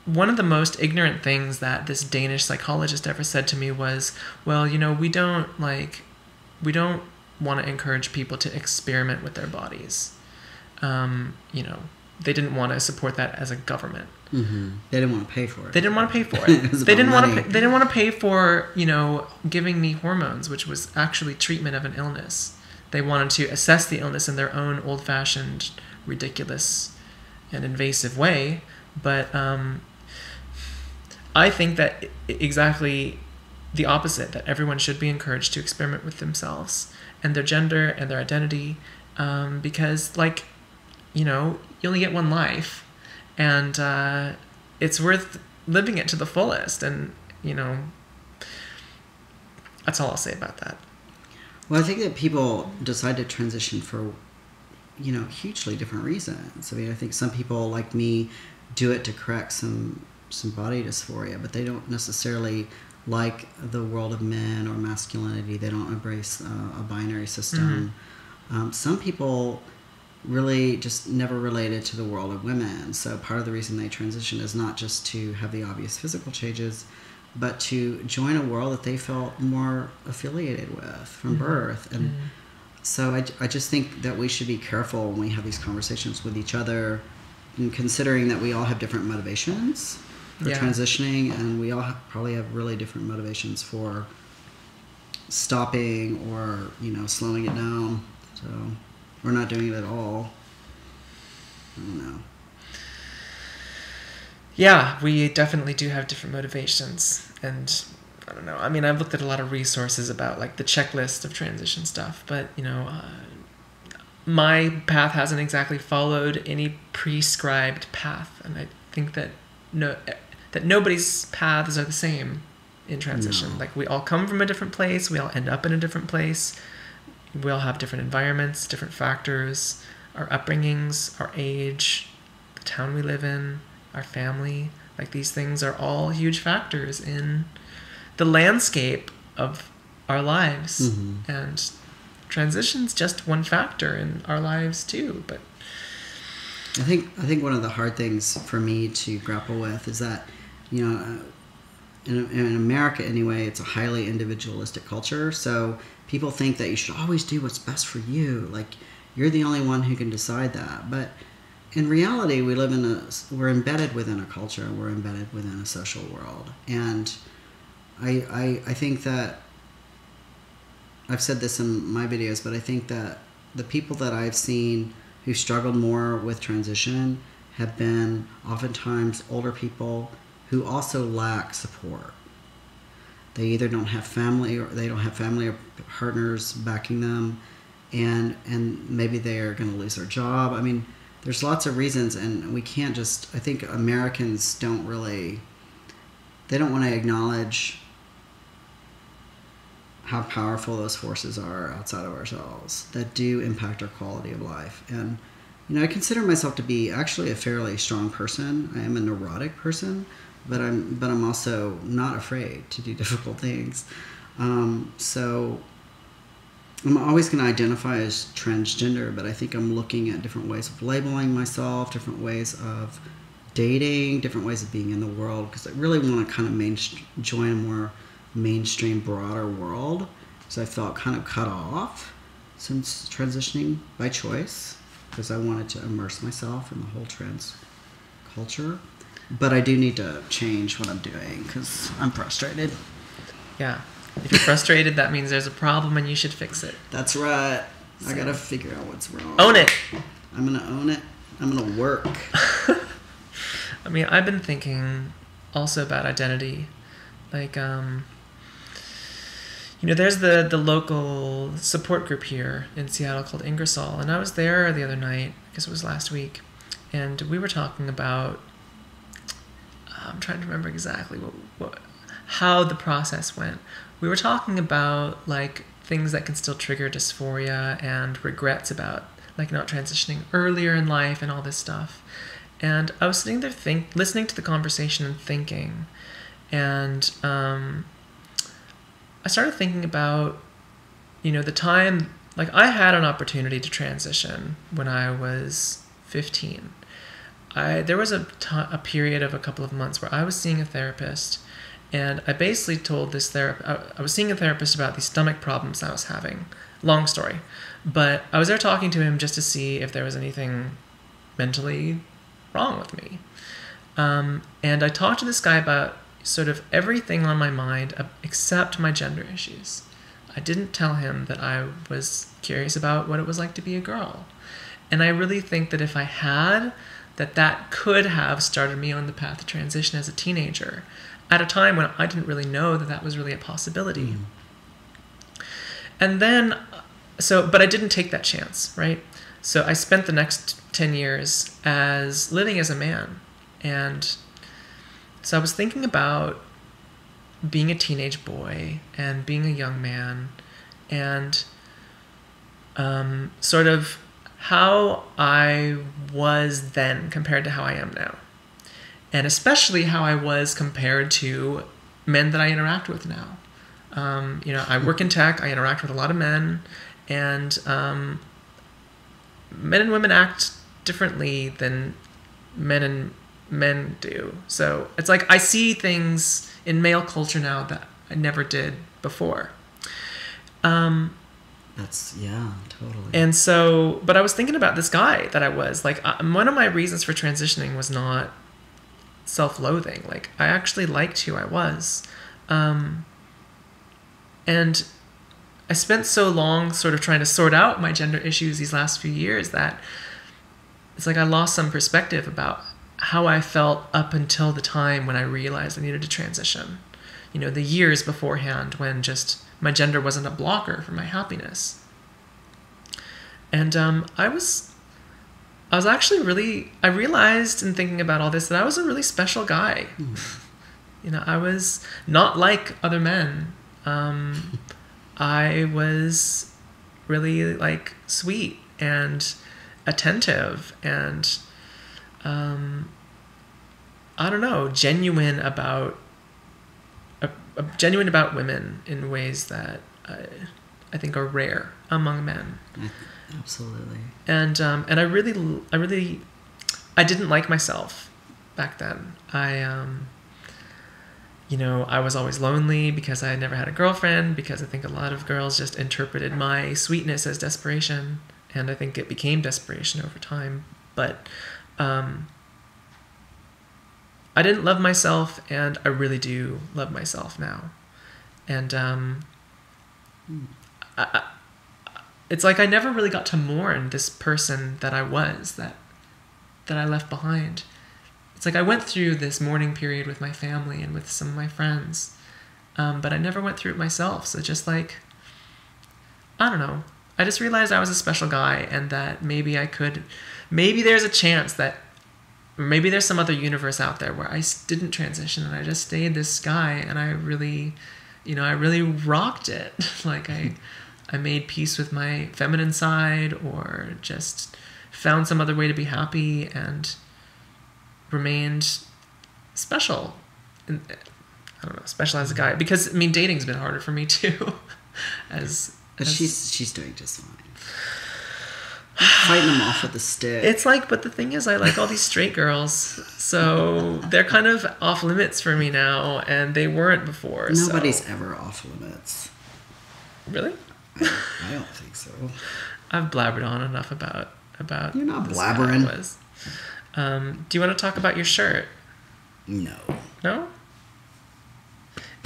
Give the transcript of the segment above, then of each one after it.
one of the most ignorant things that this Danish psychologist ever said to me was, well, we don't want to encourage people to experiment with their bodies. They didn't want to support that as a government. Mm-hmm. They didn't want to pay for it. They didn't want to pay for it. They didn't want to pay for, giving me hormones, which was actually treatment of an illness. They wanted to assess the illness in their own old-fashioned, ridiculous, and invasive way. But I think that exactly the opposite, that everyone should be encouraged to experiment with themselves and their gender and their identity, because, you only get one life, and it's worth living it to the fullest. And that's all I'll say about that. Well, I think that people decide to transition for hugely different reasons. I mean, I think some people like me do it to correct some body dysphoria, but they don't necessarily like the world of men or masculinity. They don't embrace a binary system. Mm-hmm. Some people really just never related to the world of women. So part of the reason they transition is not just to have the obvious physical changes, but to join a world that they felt more affiliated with from mm-hmm. birth. And mm-hmm. so I just think that we should be careful when we have these conversations with each other, and considering that we all have different motivations for transitioning, and we all probably have really different motivations for stopping or slowing it down. So we're not doing it at all. I don't know. Yeah, we definitely do have different motivations, and I don't know. I mean, I've looked at a lot of resources about the checklist of transition stuff, but my path hasn't exactly followed any prescribed path, and I think that nobody's paths are the same in transition. No. We all come from a different place. We all end up in a different place. We all have different environments, different factors, our upbringings, our age, the town we live in, our family. These things are all huge factors in the landscape of our lives. Mm-hmm. And transition's just one factor in our lives too. But I think one of the hard things for me to grapple with is that, in America anyway, it's a highly individualistic culture. So people think that you should always do what's best for you. You're the only one who can decide that. But in reality, we're embedded within a culture. We're embedded within a social world. And I think that, I've said this in my videos, but I think that the people that I've seen who struggled more with transition have been oftentimes older people who also lack support. They either don't have family, or they don't have family or partners backing them, and maybe they are going to lose their job. I mean, there's lots of reasons, and we can't just, I think Americans they don't want to acknowledge how powerful those forces are outside of ourselves that do impact our quality of life. And I consider myself to be actually a fairly strong person. I am a neurotic person, but I'm also not afraid to do difficult things. So I'm always going to identify as transgender, but I think I'm looking at different ways of labeling myself, different ways of dating, different ways of being in the world, because I really want to kind of join a more mainstream, broader world, because I felt kind of cut off since transitioning by choice, because I wanted to immerse myself in the whole trans culture. But I do need to change what I'm doing because I'm frustrated. Yeah. If you're frustrated, that means there's a problem and you should fix it. That's right. So, I gotta figure out what's wrong. Own it. I'm gonna own it. I'm gonna work. I mean, I've been thinking also about identity. There's the local support group here in Seattle called Ingersoll, and I was there the other night, I guess it was last week, and we were talking about, I'm trying to remember exactly how the process went. We were talking about things that can still trigger dysphoria and regrets about not transitioning earlier in life and all this stuff. And I was sitting there listening to the conversation and thinking, and I started thinking about, the time, I had an opportunity to transition when I was 15. there was a period of a couple of months where I was seeing a therapist, and I basically told this therapist, I was seeing a therapist about these stomach problems I was having. Long story. But I was there talking to him just to see if there was anything mentally wrong with me. And I talked to this guy about sort of everything on my mind except my gender issues. I didn't tell him that I was curious about what it was like to be a girl. And I really think that if I had, that could have started me on the path to transition as a teenager at a time when I didn't really know that was really a possibility. Mm. And then, but I didn't take that chance, right? So I spent the next 10 years living as a man. And so I was thinking about being a teenage boy and being a young man and sort of how I was then compared to how I am now. And especially how I was compared to men that I interact with now. I work in tech, I interact with a lot of men, and men and women act differently than men do. So it's like I see things in male culture now that I never did before. Totally. And so, but I was thinking about this guy that I was. Like, one of my reasons for transitioning was not self-loathing. Like, I actually liked who I was. And I spent so long sort of trying to sort out my gender issues these last few years that it's like I lost some perspective about how I felt up until the time when I realized I needed to transition. The years beforehand when just my gender wasn't a blocker for my happiness. And I was actually really, I realized in thinking about all this that I was a really special guy. Mm. I was not like other men. I was really like sweet and attentive and I don't know, genuine about women in ways that I think are rare among men. Absolutely. And I really didn't like myself back then. I was always lonely because I had never had a girlfriend, because I think a lot of girls just interpreted my sweetness as desperation, and I think it became desperation over time. But I didn't love myself, and I really do love myself now. And it's like I never really got to mourn this person that I was, that I left behind. It's like I went through this mourning period with my family and with some of my friends, but I never went through it myself. So just like, I don't know. I just realized I was a special guy, and that maybe there's a chance that maybe there's some other universe out there where I didn't transition and I just stayed this guy, and I really rocked it. Like I made peace with my feminine side, or just found some other way to be happy and remained special. I don't know, special as a guy, because dating's been harder for me too. But she's doing just fine. Fighting them off with a stick. It's like, but the thing is, I like all these straight girls, so they're kind of off limits for me now, and they weren't before. Nobody's ever off limits. Really? I don't think so. I've blabbered on enough about. You're not blabbering. Do you want to talk about your shirt? No. No?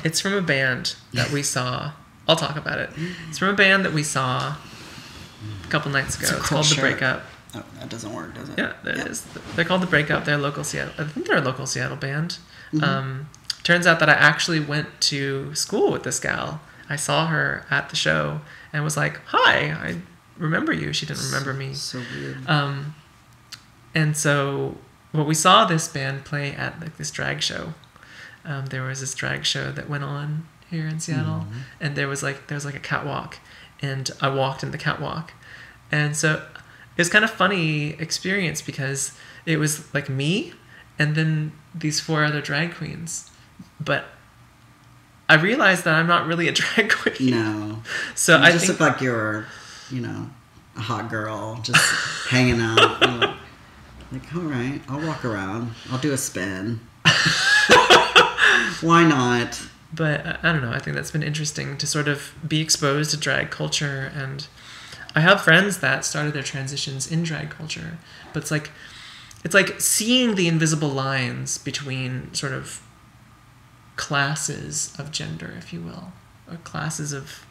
It's from a band that we saw. I'll talk about it. It's from a band that we saw a couple nights ago. It's called The Breakup. Oh, that doesn't work, does it? Yeah, it is. They're called The Breakup. They're a local Seattle. I think they're a local Seattle band. Mm-hmm. Turns out that I actually went to school with this gal. I saw her at the show and was like, "Hi, I remember you." She didn't remember me. So weird. And so, we saw this band play at like this drag show. There was this drag show that went on here in Seattle, mm-hmm. and there was like a catwalk, and I walked in the catwalk, and so it was kind of funny experience because it was like me, and then these 4 other drag queens, but I realized that I'm not really a drag queen. No, so I just look like you're, a hot girl just hanging out. Like, all right, I'll walk around. I'll do a spin. Why not? But I don't know. I think that's been interesting to sort of be exposed to drag culture. And I have friends that started their transitions in drag culture. But it's like seeing the invisible lines between sort of classes of gender, if you will, or classes of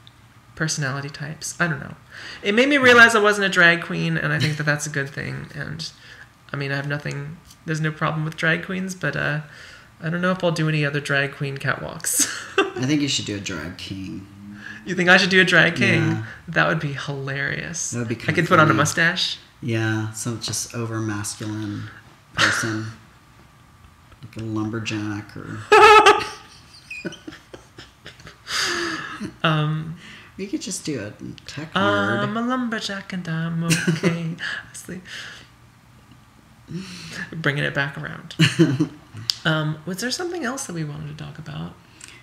personality types. I don't know. It made me realize I wasn't a drag queen, and I think that that's a good thing. And I mean, I have nothing. There's no problem with drag queens, but I don't know if I'll do any other drag queen catwalks. I think you should do a drag king. You think I should do a drag king? Yeah. That would be hilarious. That would be I kind could of put on a funny. mustache. Yeah, some just over masculine person. Like a lumberjack or... You could just do a tech nerd. I'm a lumberjack and I'm okay. Honestly. Bringing it back around. Was there something else that we wanted to talk about?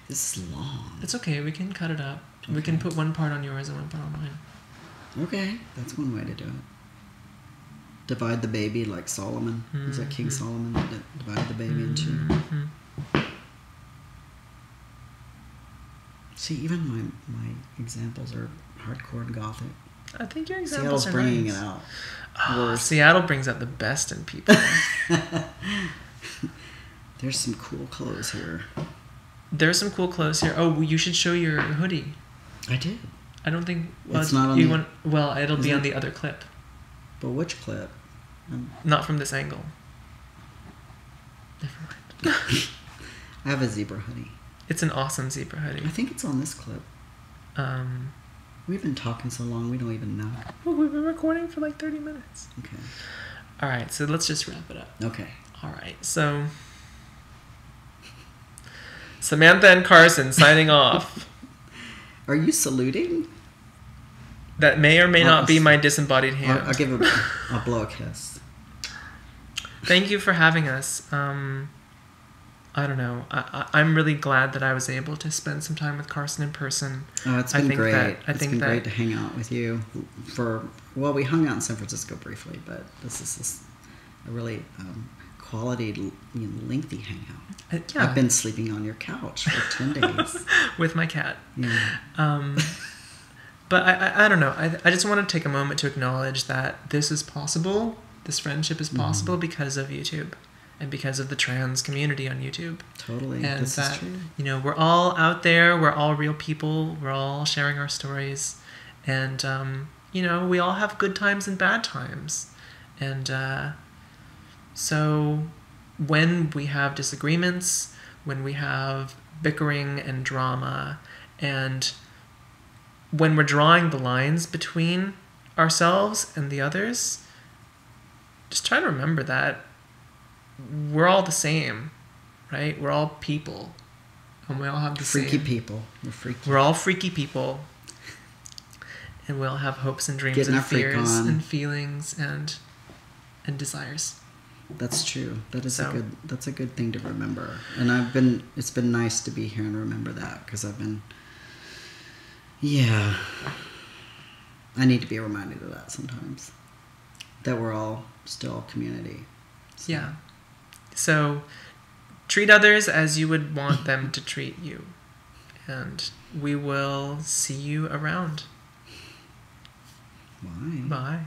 This is long. It's okay. We can cut it up. Okay. We can put one part on yours and one part on mine. Okay, that's one way to do it. Divide the baby like Solomon. Was that King Solomon that divided the baby into? Mm-hmm. See, even my examples are hardcore and gothic. I think your examples Seattle's are bringing nice. it out. Oh, Seattle brings out the best in people. There's some cool clothes here. There's some cool clothes here. Oh, you should show your hoodie. I did. I don't think. Well, It's not on you the- want. Well, it'll be Isn't on it? the other clip, But which clip? not from this angle. Never mind. I have a zebra hoodie. It's an awesome zebra I hoodie. think it's on this clip. We've been talking so long, we don't even know. Well, we've been recording for like 30 minutes. Okay. All right, so let's just wrap it up. Okay. All right, so Samantha and Carson signing off. Are you saluting? That may or may not be my disembodied hand. I'll give I'll blow a kiss. Thank you for having us. I don't know. I'm really glad that I was able to spend some time with Carson in person. Oh, it's I been think great. that- I It's think been that- great to hang out with you. We hung out in San Francisco briefly, but this is a really quality, lengthy hangout. Yeah, I've been sleeping on your couch for 10 days. with my cat. Yeah. But I don't know. I just want to take a moment to acknowledge that this is possible. This friendship is possible because of YouTube and because of the trans community on YouTube. Totally. And This that, is true. we're all out there. We're all real people. We're all sharing our stories. And, we all have good times and bad times. And so when we have disagreements, when we have bickering and drama, and when we're drawing the lines between ourselves and the others, just try to remember that we're all the same, right? We're all people, and we all have the Freaky same. people. We're freaky. We're all freaky people, and we all have hopes and dreams Getting and our freak fears on. and feelings and desires. That's true. That's So- a good thing to remember. And it's been nice to be here and remember that, because I need to be reminded of that sometimes. That we're all still community. So, Yeah. So treat others as you would want them to treat you. And we will see you around. Bye. Bye.